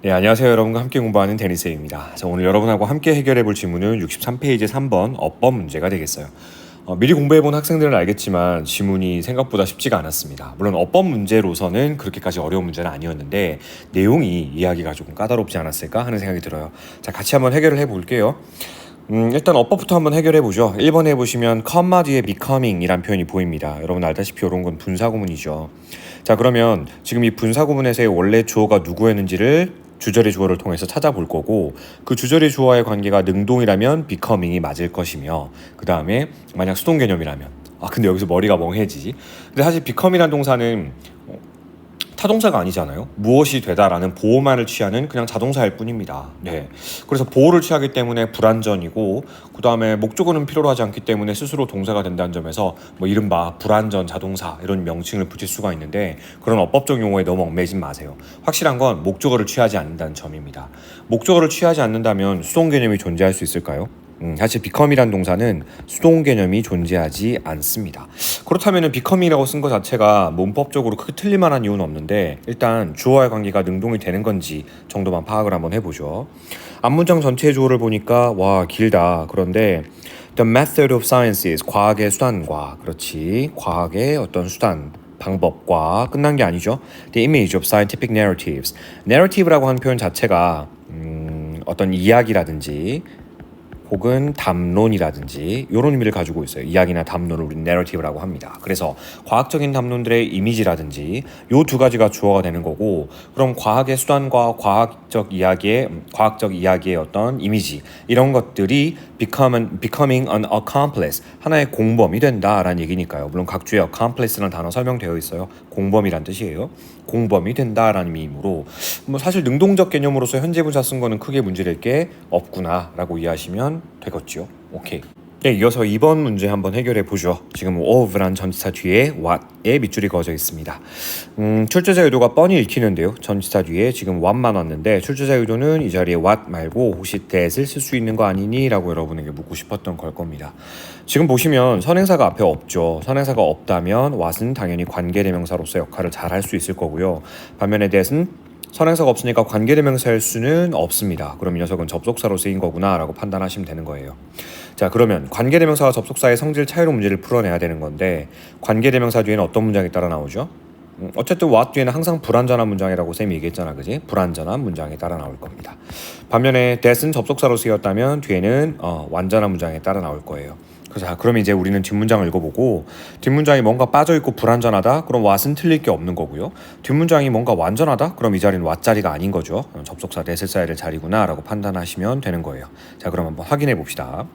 네, 안녕하세요. 여러분과 함께 공부하는 데니스입니다. 자, 오늘 여러분하고 함께 해결해 볼 질문은 63페이지 3번 어법 문제가 되겠어요. 미리 공부해 본 학생들은 알겠지만 지문이 생각보다 쉽지가 않았습니다. 물론 어법 문제로서는 그렇게까지 어려운 문제는 아니었는데 내용이 이해하기가 조금 까다롭지 않았을까 하는 생각이 들어요. 자, 같이 한번 해결을 해 볼게요. 일단 어법부터 한번 해결해 보죠. 1번에 보시면 컴마 뒤에 becoming 이란 표현이 보입니다. 여러분 알다시피 이런 건 분사구문이죠. 자, 그러면 지금 이 분사구문에서의 원래 주어가 누구였는지를 주절의 주어를 통해서 찾아볼 거고, 그 주절의 주어와의 관계가 능동이라면 becoming이 맞을 것이며, 그 다음에 만약 수동 개념이라면, 근데 여기서 머리가 멍해지지. 근데 사실 become이란 동사는 타동사가 아니잖아요. 무엇이 되다라는 보호만을 취하는 그냥 자동사일 뿐입니다. 네. 그래서 보호를 취하기 때문에 불완전이고, 그 다음에 목적어는 필요로 하지 않기 때문에 스스로 동사가 된다는 점에서 뭐 이른바 불완전 자동사 이런 명칭을 붙일 수가 있는데, 그런 어법적 용어에 너무 얽매이지 마세요. 확실한 건 목적어를 취하지 않는다는 점입니다. 목적어를 취하지 않는다면 수동 개념이 존재할 수 있을까요? 사실 become이란 동사는 수동 개념이 존재하지 않습니다. 그렇다면 become이라고 쓴 것 자체가 문법적으로 크게 틀릴만한 이유는 없는데, 일단 주어와의 관계가 능동이 되는 건지 정도만 파악을 한번 해보죠. 앞문장 전체의 주어를 보니까 와 길다. 그런데 the method of science is 과학의 수단과, 그렇지, 과학의 어떤 수단 방법과 끝난 게 아니죠. The image of scientific narratives. narrative라고 하는 표현 자체가 어떤 이야기라든지 혹은 담론이라든지 이런 의미를 가지고 있어요. 이야기나 담론을 우리는 내러티브라고 합니다. 그래서 과학적인 담론들의 이미지라든지 이 두 가지가 주어가 되는 거고, 그럼 과학의 수단과 과학적 이야기의 어떤 이미지 이런 것들이 becoming an accomplice, 하나의 공범이 된다라는 얘기니까요. 물론 각 주에 accomplice라는 단어 설명되어 있어요. 공범이란 뜻이에요. 공범이 된다라는 의미로 뭐 사실 능동적 개념으로서 현재 분사 쓴 거는 크게 문제될 게 없구나라고 이해하시면 되겠죠. 오케이. 네, 이어서 2번 문제 한번 해결해 보죠. 지금 of란 전치사 뒤에 what의 밑줄이 그어져 있습니다. 출제자 의도가 뻔히 읽히는데요. 전치사 뒤에 지금 what만 왔는데 출제자 의도는 이 자리에 what 말고 혹시 that을 쓸 수 있는 거 아니니? 라고 여러분에게 묻고 싶었던 걸 겁니다. 지금 보시면 선행사가 앞에 없죠. 선행사가 없다면 what은 당연히 관계대명사로서 역할을 잘 할 수 있을 거고요. 반면에 that은 선행사가 없으니까 관계대명사일 수는 없습니다. 그럼 이 녀석은 접속사로 쓰인 거구나 라고 판단하시면 되는 거예요. 자, 그러면 관계대명사와 접속사의 성질 차이로 문제를 풀어내야 되는 건데, 관계대명사 뒤에는 어떤 문장이 따라 나오죠? 어쨌든 what 뒤에는 항상 불완전한 문장이라고 쌤이 얘기했잖아, 그지? 불완전한 문장이 따라 나올 겁니다. 반면에 that은 접속사로 쓰였다면 뒤에는 완전한 문장이 따라 나올 거예요. 자, 그러면 이제 우리는 뒷문장을 읽어보고, 뒷문장이 뭔가 빠져있고 불완전하다? 그럼 what은 틀릴 게 없는 거고요. 뒷문장이 뭔가 완전하다? 그럼 이 자리는 what 자리가 아닌 거죠. 접속사 that을 써야 될 자리구나 라고 판단하시면 되는 거예요. 자, 그럼 한번 확인해 봅시다.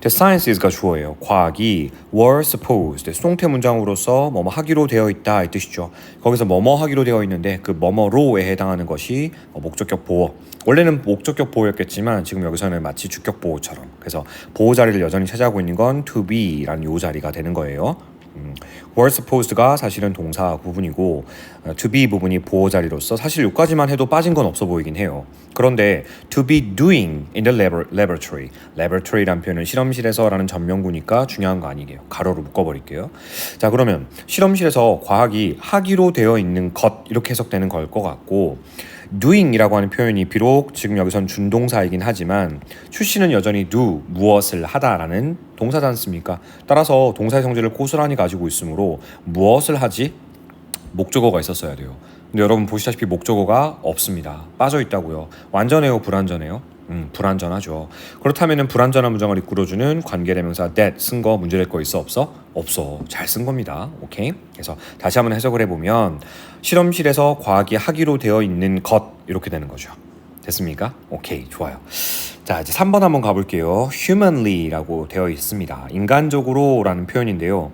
The science가 주어예요. 과학이 were supposed, 수동태 문장으로서 뭐뭐 하기로 되어 있다 이 뜻이죠. 거기서 뭐뭐 하기로 되어 있는데 그 뭐뭐로에 해당하는 것이 목적격 보호. 원래는 목적격 보호였겠지만 지금 여기서는 마치 주격 보호처럼, 그래서 보호 자리를 여전히 차지하고 있는 건 to be라는 요 자리가 되는 거예요. were supposed가 사실은 동사 부분이고 to be 부분이 보호 자리로서 사실 여기까지만 해도 빠진 건 없어 보이긴 해요. 그런데 to be doing in the laboratory, laboratory란 표현은 실험실에서라는 전명구니까 중요한 거 아니게요. 가로로 묶어버릴게요. 자, 그러면 실험실에서 과학이 하기로 되어 있는 것 이렇게 해석되는 걸 것 같고, doing이라고 하는 표현이 비록 지금 여기선 준동사이긴 하지만 출시는 여전히 do, 무엇을 하다라는 동사지 않습니까? 따라서 동사의 성질을 고스란히 가지고 있으므로 무엇을 하지? 목적어가 있었어야 돼요. 근데 여러분 보시다시피 목적어가 없습니다. 빠져 있다고요. 완전해요, 불완전해요? 불완전하죠. 그렇다면 불완전한 문장을 이끌어주는 관계대명사 that 쓴 거 문제될 거 있어 없어? 없어. 잘 쓴 겁니다. 오케이? 그래서 다시 한번 해석을 해보면 실험실에서 과학이 하기로 되어 있는 것 이렇게 되는 거죠. 됐습니까? 오케이, 좋아요. 자, 이제 3번 한번 가볼게요. humanly라고 되어 있습니다. 인간적으로 라는 표현인데요.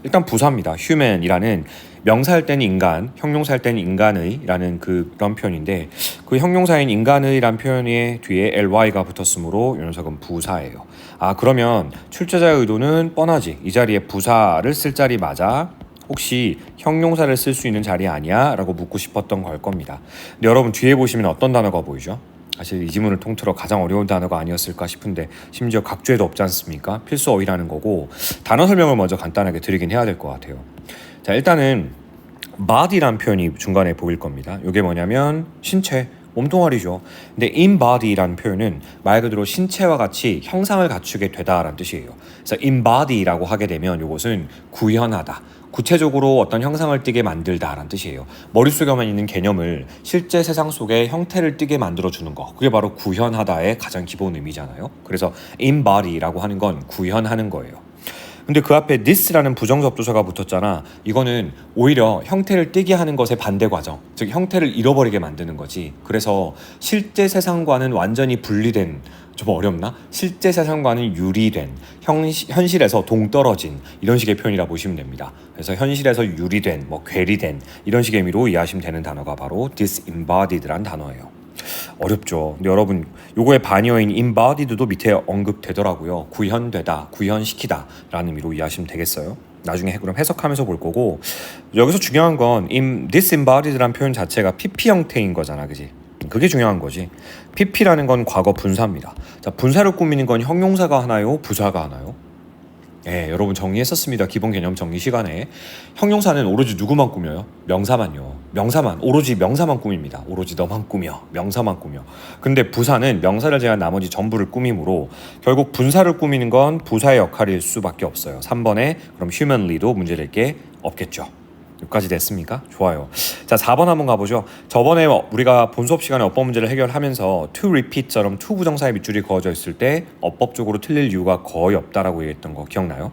일단 부사입니다. human이라는 명사할 때는 인간, 형용사할 때는 인간의 라는 그런 표현인데, 그 형용사인 인간의 란 표현의 뒤에 ly가 붙었으므로 이 녀석은 부사예요. 그러면 출제자의 의도는 뻔하지. 이 자리에 부사를 쓸 자리 맞아? 혹시 형용사를 쓸 수 있는 자리 아니야? 라고 묻고 싶었던 걸 겁니다. 근데 여러분 뒤에 보시면 어떤 단어가 보이죠? 사실 이 지문을 통틀어 가장 어려운 단어가 아니었을까 싶은데 심지어 각주에도 없지 않습니까? 필수 어휘라는 거고, 단어 설명을 먼저 간단하게 드리긴 해야 될 것 같아요. 자, 일단은 body란 표현이 중간에 보일 겁니다. 이게 뭐냐면 신체, 몸뚱아리죠. 근데 embody라는 표현은 말 그대로 신체와 같이 형상을 갖추게 되다라는 뜻이에요. 그래서 embody라고 하게 되면 이것은 구현하다. 구체적으로 어떤 형상을 띠게 만들다라는 뜻이에요. 머릿속에만 있는 개념을 실제 세상 속에 형태를 띠게 만들어주는 거. 그게 바로 구현하다의 가장 기본 의미잖아요. 그래서 embody라고 하는 건 구현하는 거예요. 근데 그 앞에 this라는 부정접두사가 붙었잖아. 이거는 오히려 형태를 띠게 하는 것의 반대 과정, 즉 형태를 잃어버리게 만드는 거지. 그래서 실제 세상과는 완전히 분리된, 좀 어렵나? 실제 세상과는 유리된, 현실에서 동떨어진 이런 식의 표현이라 보시면 됩니다. 그래서 현실에서 유리된, 괴리된 이런 식의 의미로 이해하시면 되는 단어가 바로 disembodied라는 단어예요. 어렵죠. 근데 여러분 요거의 반어인 embodied도 밑에 언급되더라고요. 구현되다, 구현시키다 라는 의미로 이해하시면 되겠어요. 나중에 그럼 해석하면서 볼 거고, 여기서 중요한 건 disembodied라는 표현 자체가 PP 형태인 거잖아, 그지? 그게 중요한 거지. PP라는 건 과거 분사입니다. 자, 분사를 꾸미는 건 형용사가 하나요, 부사가 하나요? 예, 여러분 정리했었습니다. 기본 개념 정리 시간에. 형용사는 오로지 누구만 꾸며요? 명사만요. 명사만, 오로지 명사만 꾸밉니다. 오로지 너만 꾸며, 명사만 꾸며. 근데 부사는 명사를 제한 나머지 전부를 꾸미므로 결국 분사를 꾸미는 건 부사의 역할일 수밖에 없어요. 3번에 그럼 humanly도 문제될 게 없겠죠. 여기까지 됐습니까? 좋아요. 자, 4번 한번 가보죠. 저번에 우리가 본 수업 시간에 어법 문제를 해결하면서 to repeat처럼 to 부정사의 밑줄이 그어져 있을 때 어법적으로 틀릴 이유가 거의 없다라고 얘기했던 거 기억나요?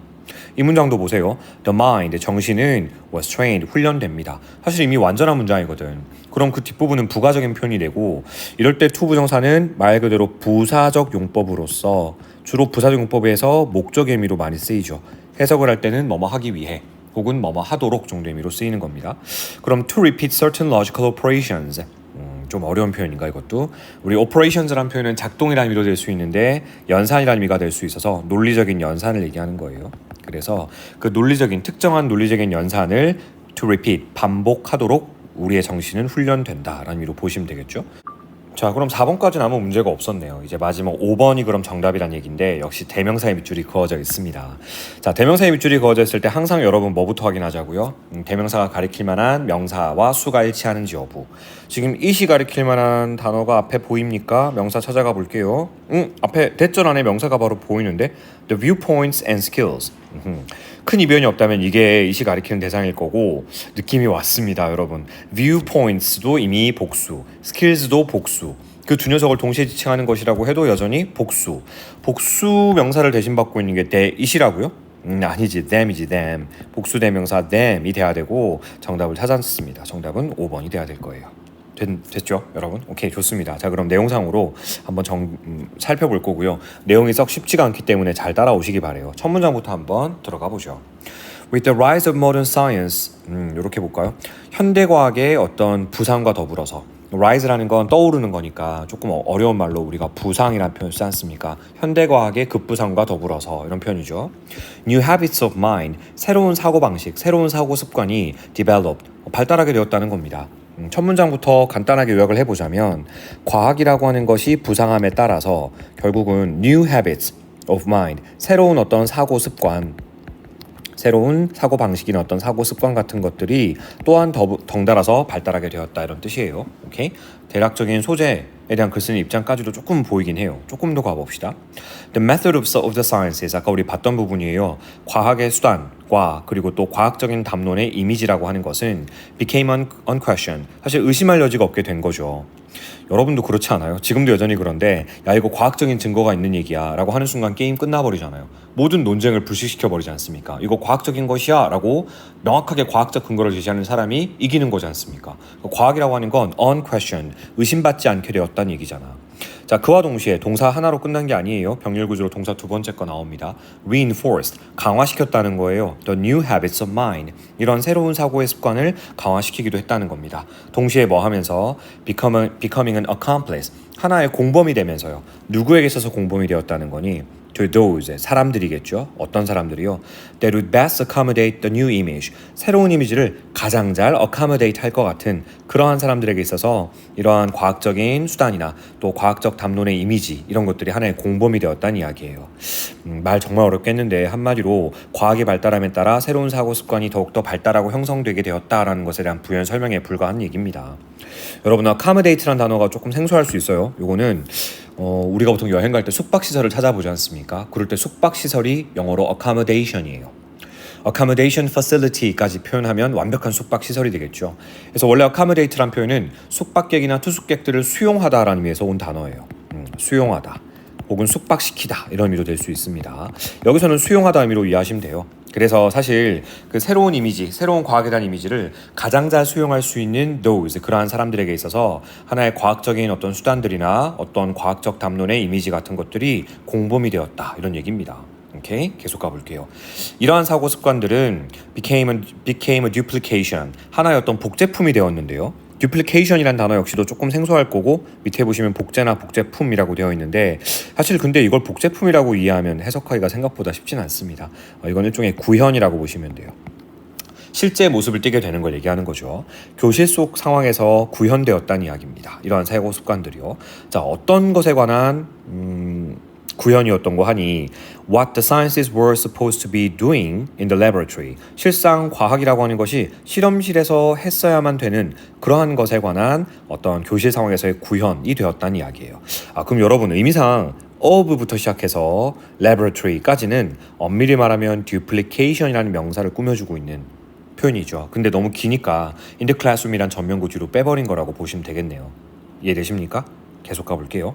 이 문장도 보세요. The mind, 정신은 was trained, 훈련됩니다. 사실 이미 완전한 문장이거든. 그럼 그 뒷부분은 부가적인 표현이 되고, 이럴 때 to 부정사는 말 그대로 부사적 용법으로서 주로 부사적 용법에서 목적의 의미로 많이 쓰이죠. 해석을 할 때는 뭐뭐 하기 위해 혹은 뭐뭐 하도록 정도의 의미로 쓰이는 겁니다. 그럼 to repeat certain logical operations, 좀 어려운 표현인가 이것도. 우리 operations라는 표현은 작동이라는 의미로 될 수 있는데 연산이라는 의미가 될 수 있어서 논리적인 연산을 얘기하는 거예요. 그래서 그 논리적인 특정한 논리적인 연산을 to repeat, 반복하도록 우리의 정신은 훈련된다라는 의미로 보시면 되겠죠. 자, 그럼 4번까지는 아무 문제가 없었네요. 이제 마지막 5번이 그럼 정답이란 얘기인데 역시 대명사의 밑줄이 그어져 있습니다. 자, 대명사의 밑줄이 그어져 있을 때 항상 여러분 뭐부터 확인하자고요? 대명사가 가리킬 만한 명사와 수가 일치하는지 여부. 지금 it이 가리킬 만한 단어가 앞에 보입니까? 명사 찾아가 볼게요. 앞에 대절 안에 명사가 바로 보이는데 the viewpoints and skills. 큰 이변이 없다면 이게 it이 가리키는 대상일 거고, 느낌이 왔습니다, 여러분. viewpoints도 이미 복수, skills도 복수. 그 두 녀석을 동시에 지칭하는 것이라고 해도 여전히 복수. 복수 명사를 대신 받고 있는 게 it이라고요? 아니지, them이지, them. 복수 대명사 them이 돼야 되고 정답을 찾았습니다. 정답은 5번이 돼야 될 거예요. 됐죠, 여러분? 오케이, 좋습니다. 자, 그럼 내용상으로 한번 살펴볼 거고요. 내용이 썩 쉽지가 않기 때문에 잘 따라오시기 바래요. 첫 문장부터 한번 들어가 보죠. With the rise of modern science, 이렇게 볼까요? 현대과학의 어떤 부상과 더불어서, rise라는 건 떠오르는 거니까 조금 어려운 말로 우리가 부상이라는 표현 쓰지 않습니까? 현대과학의 급부상과 더불어서 이런 표현이죠. New habits of mind, 새로운 사고방식, 새로운 사고 습관이 developed, 발달하게 되었다는 겁니다. 첫 문장부터 간단하게 요약을 해보자면, 과학이라고 하는 것이 부상함에 따라서 결국은 new habits of mind, 새로운 어떤 사고 습관, 새로운 사고 방식이나 어떤 사고 습관 같은 것들이 또한 덩달아서 발달하게 되었다, 이런 뜻이에요. 오케이? 대략적인 소재에 대한 글 쓰는 입장까지도 조금 보이긴 해요. 조금 더 가봅시다. The method of the sciences, 아까 우리 봤던 부분이에요. 과학의 수단과 그리고 또 과학적인 담론의 이미지라고 하는 것은 became unquestioned, 사실 의심할 여지가 없게 된 거죠. 여러분도 그렇지 않아요? 지금도 여전히 그런데 야, 이거 과학적인 증거가 있는 얘기야 라고 하는 순간 게임 끝나버리잖아요. 모든 논쟁을 불식시켜버리지 않습니까? 이거 과학적인 것이야 라고 명확하게 과학적 근거를 제시하는 사람이 이기는 거지 않습니까? 과학이라고 하는 건 unquestioned, 의심받지 않게 되었다는 얘기잖아. 자, 그와 동시에 동사 하나로 끝난 게 아니에요. 병렬 구조로 동사 두 번째 거 나옵니다. reinforced, 강화시켰다는 거예요. the new habits of mind, 이런 새로운 사고의 습관을 강화시키기도 했다는 겁니다. 동시에 뭐 하면서 becoming an accomplice, 하나의 공범이 되면서요. 누구에게 있어서 공범이 되었다는 거니? to those 사람들이겠죠. 어떤 사람들이요? That would best accommodate the new image. 새로운 이미지를 가장 잘 accommodate 할 것 같은 그러한 사람들에게 있어서 이러한 과학적인 수단이나 또 과학적 담론의 이미지 이런 것들이 하나의 공범이 되었다는 이야기예요. 말 정말 어렵겠는데 한마디로 과학의 발달함에 따라 새로운 사고 습관이 더욱더 발달하고 형성되게 되었다라는 것에 대한 부연 설명에 불과한 얘기입니다. 여러분 accommodate라는 단어가 조금 생소할 수 있어요. 요거는 우리가 보통 여행 갈 때 숙박시설을 찾아보지 않습니까? 그럴 때 숙박시설이 영어로 accommodation이에요. accommodation facility까지 표현하면 완벽한 숙박시설이 되겠죠. 그래서 원래 accommodate란 표현은 숙박객이나 투숙객들을 수용하다라는 의미에서 온 단어예요. 수용하다 혹은 숙박시키다 이런 의미로 될 수 있습니다. 여기서는 수용하다 의미로 이해하시면 돼요. 그래서 사실 그 새로운 이미지, 새로운 과학에 대한 이미지를 가장 잘 수용할 수 있는 those, 그러한 사람들에게 있어서 하나의 과학적인 어떤 수단들이나 어떤 과학적 담론의 이미지 같은 것들이 공범이 되었다 이런 얘기입니다. 오케이? 계속 가볼게요. 이러한 사고 습관들은 became a duplication, 하나의 어떤 복제품이 되었는데요. duplication이란 단어 역시도 조금 생소할 거고 밑에 보시면 복제나 복제품이라고 되어 있는데 사실 근데 이걸 복제품이라고 이해하면 해석하기가 생각보다 쉽진 않습니다. 이건 일종의 구현이라고 보시면 돼요. 실제 모습을 띠게 되는 걸 얘기하는 거죠. 교실 속 상황에서 구현되었다는 이야기입니다. 이러한 사고 습관들이요. 자, 어떤 것에 관한 구현이었던 거 하니 what the scientists were supposed to be doing in the laboratory. 실상 과학이라고 하는 것이 실험실에서 했어야만 되는 그러한 것에 관한 어떤 교실 상황에서의 구현이 되었다는 이야기예요. 그럼 여러분 의미상 of부터 시작해서 laboratory까지는 엄밀히 말하면 duplication이라는 명사를 꾸며주고 있는 표현이죠. 근데 너무 기니까 in the classroom이란 전면구 뒤로 빼버린 거라고 보시면 되겠네요. 이해되십니까? 계속 가볼게요.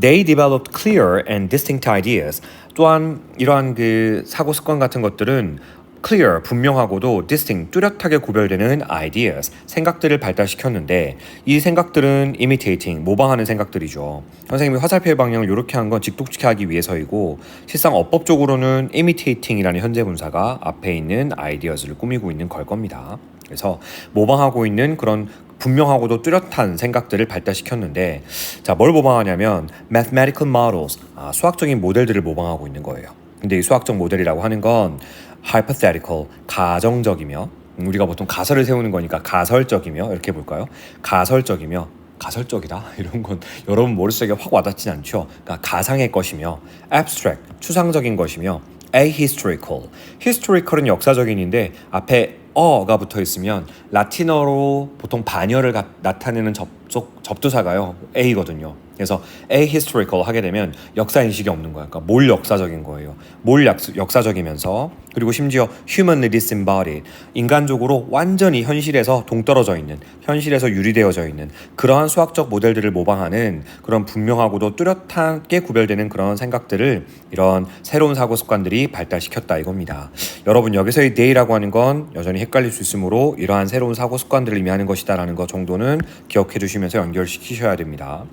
They developed clear and distinct ideas. 또한 이러한 그 사고 습관 같은 것들은 clear, 분명하고도 distinct, 뚜렷하게 구별되는 ideas, 생각들을 발달시켰는데 이 생각들은 imitating, 모방하는 생각들이죠. 선생님이 화살표의 방향을 이렇게 한 건 직독지게 하기 위해서이고 실상 어법적으로는 imitating이라는 현재 분사가 앞에 있는 ideas를 꾸미고 있는 걸 겁니다. 그래서 모방하고 있는 그런 분명하고도 뚜렷한 생각들을 발달시켰는데 자, 뭘 모방하냐면 mathematical models, 수학적인 모델들을 모방하고 있는 거예요. 근데 이 수학적 모델이라고 하는 건 hypothetical, 가정적이며 우리가 보통 가설을 세우는 거니까 가설적이며 이렇게 볼까요? 가설적이며 가설적이다 이런 건 여러분 머릿속에 확 와닿진 않죠. 그러니까 가상의 것이며 abstract, 추상적인 것이며 ahistorical, historical은 역사적인인데 앞에 어가 붙어 있으면 라틴어로 보통 반열을 나타내는 접두사가요 a거든요. 그래서 ahistorical 하게 되면 역사 인식이 없는 거야. 그러니까 뭘 역사적인 거예요. 뭘 역사적이면서 그리고 심지어 humanly disembodied, 인간적으로 완전히 현실에서 동떨어져 있는, 현실에서 유리되어져 있는 그러한 수학적 모델들을 모방하는 그런 분명하고도 뚜렷하게 구별되는 그런 생각들을 이런 새로운 사고 습관들이 발달시켰다 이겁니다. 여러분 여기서의 they라고 하는 건 여전히 헷갈릴 수 있으므로 이러한 새로운 사고 습관들을 의미하는 것이다라는 것 정도는 기억해 주시면서 연결시키셔야 됩니다.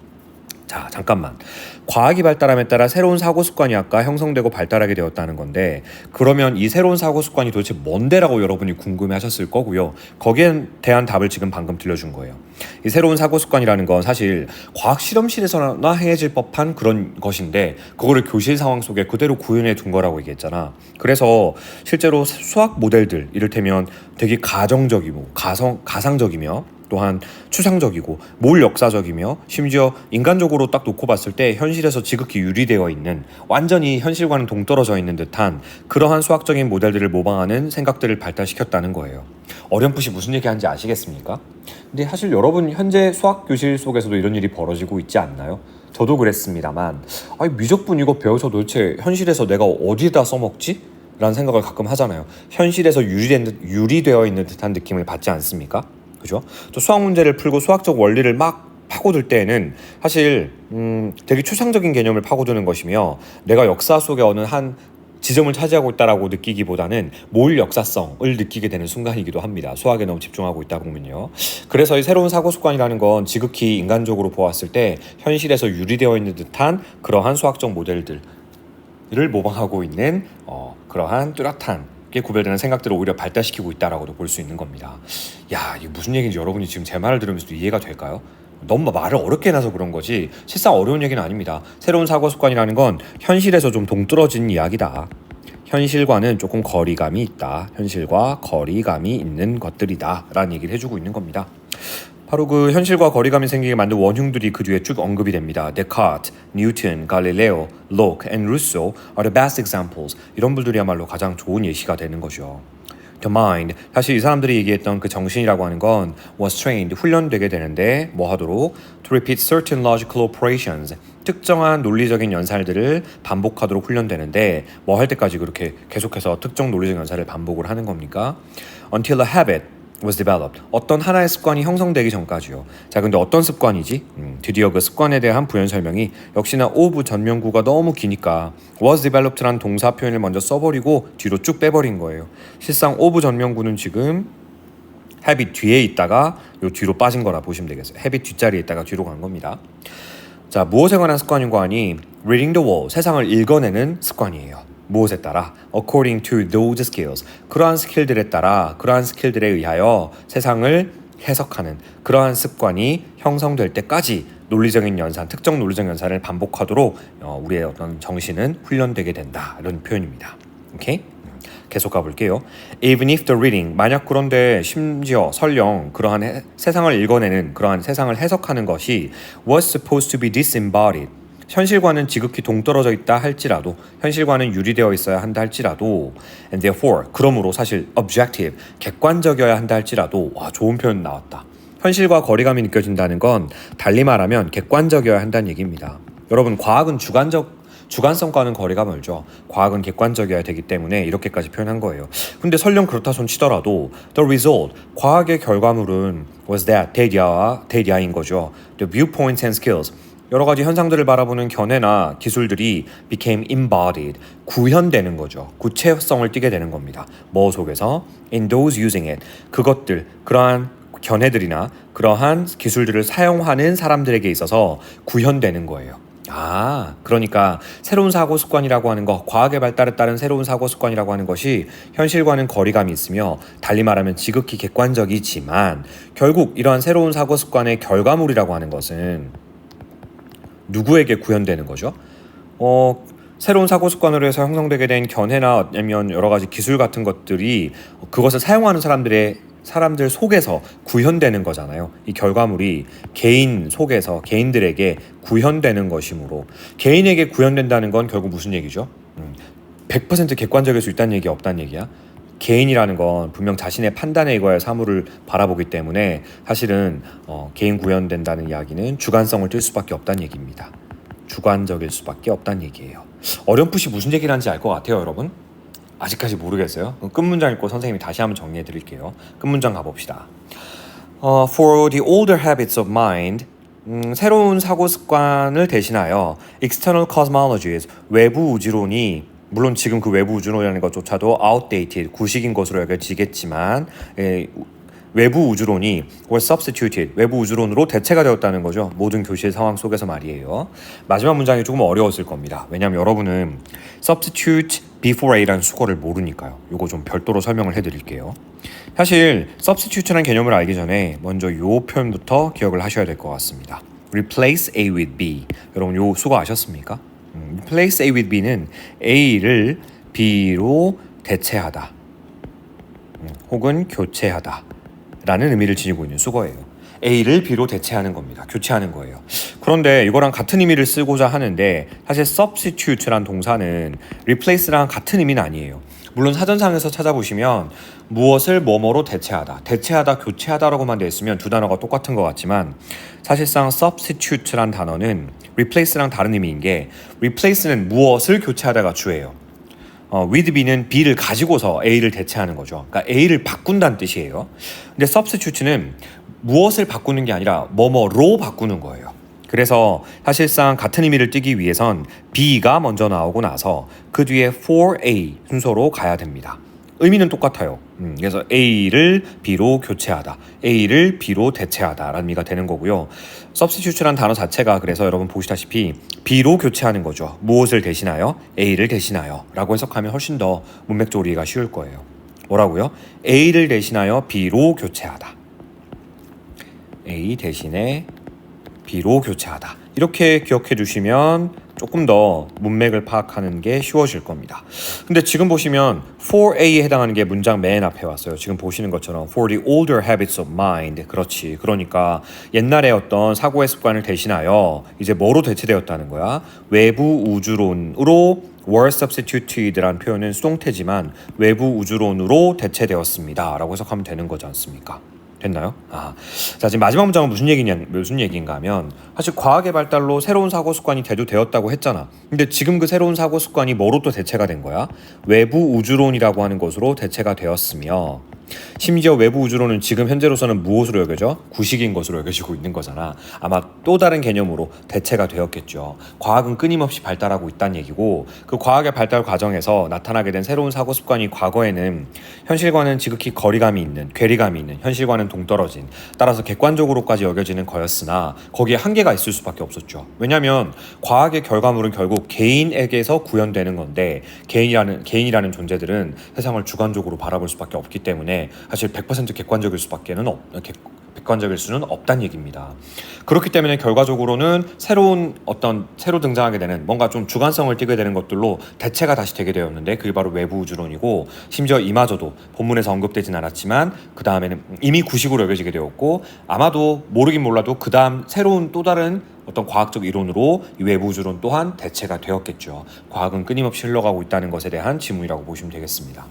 자, 잠깐만. 과학이 발달함에 따라 새로운 사고 습관이 아까 형성되고 발달하게 되었다는 건데 그러면 이 새로운 사고 습관이 도대체 뭔데라고 여러분이 궁금해하셨을 거고요. 거기에 대한 답을 지금 방금 들려준 거예요. 이 새로운 사고 습관이라는 건 사실 과학 실험실에서나 행해질 법한 그런 것인데 그거를 교실 상황 속에 그대로 구현해 둔 거라고 얘기했잖아. 그래서 실제로 수학 모델들 이를테면 되게 가정적이고 가상적이며 또한 추상적이고 몰 역사적이며 심지어 인간적으로 딱 놓고 봤을 때 현실에서 지극히 유리되어 있는 완전히 현실과는 동떨어져 있는 듯한 그러한 수학적인 모델들을 모방하는 생각들을 발달시켰다는 거예요. 어렴풋이 무슨 얘기하는지 아시겠습니까? 근데 사실 여러분 현재 수학 교실 속에서도 이런 일이 벌어지고 있지 않나요? 저도 그랬습니다만 미적분 이거 배워서 도대체 현실에서 내가 어디다 써먹지? 라는 생각을 가끔 하잖아요. 현실에서 유리되어 있는 듯한 느낌을 받지 않습니까? 그죠? 또 수학 문제를 풀고 수학적 원리를 막 파고들 때에는 사실 되게 추상적인 개념을 파고드는 것이며 내가 역사 속에 어느 한 지점을 차지하고 있다라고 느끼기보다는 몰 역사성을 느끼게 되는 순간이기도 합니다. 수학에 너무 집중하고 있다 보면요. 그래서 이 새로운 사고 습관이라는 건 지극히 인간적으로 보았을 때 현실에서 유리되어 있는 듯한 그러한 수학적 모델들을 모방하고 있는 그러한 뚜렷한 구별되는 생각들을 오히려 발달시키고 있다라고도 볼 수 있는 겁니다. 야, 이게 무슨 얘기인지 여러분이 지금 제 말을 들으면서도 이해가 될까요? 너무 말을 어렵게 해놔서 그런 거지 실상 어려운 얘기는 아닙니다. 새로운 사고 습관이라는 건 현실에서 좀 동떨어진 이야기다. 현실과는 조금 거리감이 있다. 현실과 거리감이 있는 것들이다 라는 얘기를 해주고 있는 겁니다. 바로 그 현실과 거리감이 생기게 만든 원흉들이 그 뒤에 쭉 언급이 됩니다. 데카르트, 뉴턴, 갈릴레오, 로크, and 루소 are the best examples. 이런 분들이야말로 가장 좋은 예시가 되는 거죠. The mind, 사실 이 사람들이 얘기했던 그 정신이라고 하는 건 was trained, 훈련되게 되는데 뭐 하도록? To repeat certain logical operations, 특정한 논리적인 연산들을 반복하도록 훈련되는데 뭐 할 때까지 그렇게 계속해서 특정 논리적 연산을 반복을 하는 겁니까? Until a habit was developed. 어떤 하나의 습관이 형성되기 전까지요. 자, 근데 어떤 습관이지? 드디어 그 습관에 대한 부연 설명이 역시나 of 전명구가 너무 기니까 was developed라는 동사 표현을 먼저 써버리고 뒤로 쭉 빼버린 거예요. 실상 of 전명구는 지금 habit 뒤에 있다가 요 뒤로 빠진 거라 보시면 되겠어요. habit 뒷자리에 있다가 뒤로 간 겁니다. 자, 무엇에 관한 습관인가 하니 reading the world, 세상을 읽어내는 습관이에요. 무엇에 따라? According to those skills. 그러한 스킬들에 따라, 그러한 스킬들에 의하여 세상을 해석하는 그러한 습관이 형성될 때까지 논리적인 연산, 특정 논리적 연산을 반복하도록 우리의 어떤 정신은 훈련되게 된다. 이런 표현입니다. 오케이? 계속 가볼게요. Even if the reading, 만약 그런데 심지어 설령 그러한 세상을 읽어내는 그러한 세상을 해석하는 것이 was supposed to be disembodied, 현실과는 지극히 동떨어져 있다 할지라도, 현실과는 유리되어 있어야 한다 할지라도, and therefore, 그러므로 사실 objective, 객관적이어야 한다 할지라도, 와, 좋은 표현 나왔다. 현실과 거리감이 느껴진다는 건 달리 말하면 객관적이어야 한다는 얘기입니다. 여러분, 과학은 주관성과는 거리가 멀죠. 과학은 객관적이어야 되기 때문에 이렇게까지 표현한 거예요. 근데 설령 그렇다 손 치더라도 the result, 과학의 결과물은 was that, 대디아인 거죠. The viewpoints and skills, 여러 가지 현상들을 바라보는 견해나 기술들이 became embodied, 구현되는 거죠. 구체성을 띠게 되는 겁니다. 뭐 속에서? In those using it, 그것들, 그러한 견해들이나 그러한 기술들을 사용하는 사람들에게 있어서 구현되는 거예요. 아, 그러니까 새로운 사고 습관이라고 하는 것, 과학의 발달에 따른 새로운 사고 습관이라고 하는 것이 현실과는 거리감이 있으며 달리 말하면 지극히 객관적이지만 결국 이러한 새로운 사고 습관의 결과물이라고 하는 것은 누구에게 구현되는 거죠? 새로운 사고 습관으로 해서 형성되게 된 견해나 아니면 여러 가지 기술 같은 것들이 그것을 사용하는 사람들 속에서 구현되는 거잖아요. 이 결과물이 개인 속에서 개인들에게 구현되는 것이므로, 개인에게 구현된다는 건 결국 무슨 얘기죠? 100% 객관적일 수 있다는 얘기야, 없다는 얘기야? 개인이라는 건 분명 자신의 판단에 의거해 사물을 바라보기 때문에 사실은 개인 구현된다는 이야기는 주관성을 띨 수밖에 없다는 얘기입니다. 주관적일 수밖에 없다는 얘기예요. 어렴풋이 무슨 얘기를 하는지 알 것 같아요, 여러분? 아직까지 모르겠어요? 끝 문장 읽고 선생님이 다시 한번 정리해 드릴게요. 끝 문장 가봅시다. For the older habits of mind, 새로운 사고 습관을 대신하여 external cosmologies, 외부 우주론이, 물론 지금 그 외부 우주론이라는 것조차도 outdated, 구식인 것으로 여겨지겠지만 외부 우주론이 were substituted, 외부 우주론으로 대체가 되었다는 거죠. 모든 교실 상황 속에서 말이에요. 마지막 문장이 조금 어려웠을 겁니다. 왜냐하면 여러분은 substitute before a라는 수거를 모르니까요. 이거 좀 별도로 설명을 해드릴게요. 사실 substitute라는 개념을 알기 전에 먼저 이 표현부터 기억을 하셔야 될 것 같습니다. replace A with B. 여러분 이 수거 아셨습니까? replace A with B는 A를 B로 대체하다 혹은 교체하다 라는 의미를 지니고 있는 수거예요. A를 B로 대체하는 겁니다. 교체하는 거예요. 그런데 이거랑 같은 의미를 쓰고자 하는데 사실 substitute란 동사는 replace랑 같은 의미는 아니에요. 물론 사전상에서 찾아보시면 무엇을 뭐뭐로 대체하다, 교체하다라고만 되어 있으면 두 단어가 똑같은 것 같지만 사실상 substitute란 단어는 replace랑 다른 의미인 게 replace는 무엇을 교체하다가 주예요. with B는 B를 가지고서 A를 대체하는 거죠. 그러니까 A를 바꾼다는 뜻이에요. 근데 substitute는 무엇을 바꾸는 게 아니라 뭐뭐로 바꾸는 거예요. 그래서 사실상 같은 의미를 띠기 위해선 B가 먼저 나오고 나서 그 뒤에 for A 순서로 가야 됩니다. 의미는 똑같아요. 그래서 A를 B로 교체하다, A를 B로 대체하다 라는 의미가 되는 거고요. substitute란 단어 자체가 그래서 여러분 보시다시피 B로 교체하는 거죠. 무엇을 대신하여? A를 대신하여 라고 해석하면 훨씬 더 문맥적으로 이해가 쉬울 거예요. 뭐라고요? A를 대신하여 B로 교체하다. A 대신에 B로 교체하다. 이렇게 기억해 주시면 조금 더 문맥을 파악하는 게 쉬워질 겁니다. 근데 지금 보시면 4A에 해당하는 게 문장 맨 앞에 왔어요. 지금 보시는 것처럼 For the older habits of mind. 그렇지. 그러니까 옛날에 어떤 사고의 습관을 대신하여 이제 뭐로 대체되었다는 거야? 외부 우주론으로 were substituted라는 표현은 수동태지만 외부 우주론으로 대체되었습니다. 라고 해석하면 되는 거지 않습니까? 됐나요? 자, 지금 마지막 문장은 무슨 얘기인가 하면 사실 과학의 발달로 새로운 사고 습관이 대두되었다고 했잖아. 근데 지금 그 새로운 사고 습관이 뭐로 또 대체가 된 거야? 외부 우주론이라고 하는 것으로 대체가 되었으며 심지어 외부 우주론은 지금 현재로서는 무엇으로 여겨져? 구식인 것으로 여겨지고 있는 거잖아. 아마 또 다른 개념으로 대체가 되었겠죠. 과학은 끊임없이 발달하고 있다는 얘기고 그 과학의 발달 과정에서 나타나게 된 새로운 사고 습관이 과거에는 현실과는 지극히 거리감이 있는, 괴리감이 있는, 현실과는 동떨어진, 따라서 객관적으로까지 여겨지는 거였으나 거기에 한계가 있을 수밖에 없었죠. 왜냐하면 과학의 결과물은 결국 개인에게서 구현되는 건데 개인이라는 존재들은 세상을 주관적으로 바라볼 수밖에 없기 때문에 사실 100% 객관적일 수는 없다는 얘기입니다. 그렇기 때문에 결과적으로는 새로 등장하게 되는 뭔가 좀 주관성을 띠게 되는 것들로 대체가 다시 되게 되었는데 그게 바로 외부 우주론이고 심지어 이마저도 본문에서 언급되진 않았지만 그 다음에는 이미 구식으로 여겨지게 되었고 아마도 모르긴 몰라도 그 다음 새로운 또 다른 어떤 과학적 이론으로 이 외부 우주론 또한 대체가 되었겠죠. 과학은 끊임없이 흘러가고 있다는 것에 대한 지문이라고 보시면 되겠습니다.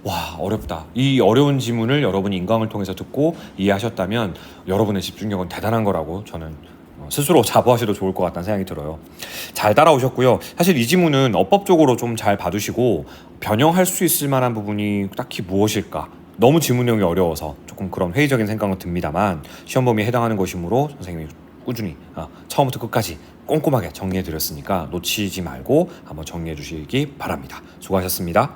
와, 어렵다. 이 어려운 지문을 여러분이 인강을 통해서 듣고 이해하셨다면 여러분의 집중력은 대단한 거라고 저는 스스로 자부하셔도 좋을 것 같다는 생각이 들어요. 잘 따라오셨고요. 사실 이 지문은 어법적으로 좀 잘 봐두시고 변형할 수 있을 만한 부분이 딱히 무엇일까? 너무 지문 내용이 어려워서 조금 그런 회의적인 생각은 듭니다만 시험 범위에 해당하는 것이므로 선생님이 꾸준히 처음부터 끝까지 꼼꼼하게 정리해 드렸으니까 놓치지 말고 한번 정리해 주시기 바랍니다. 수고하셨습니다.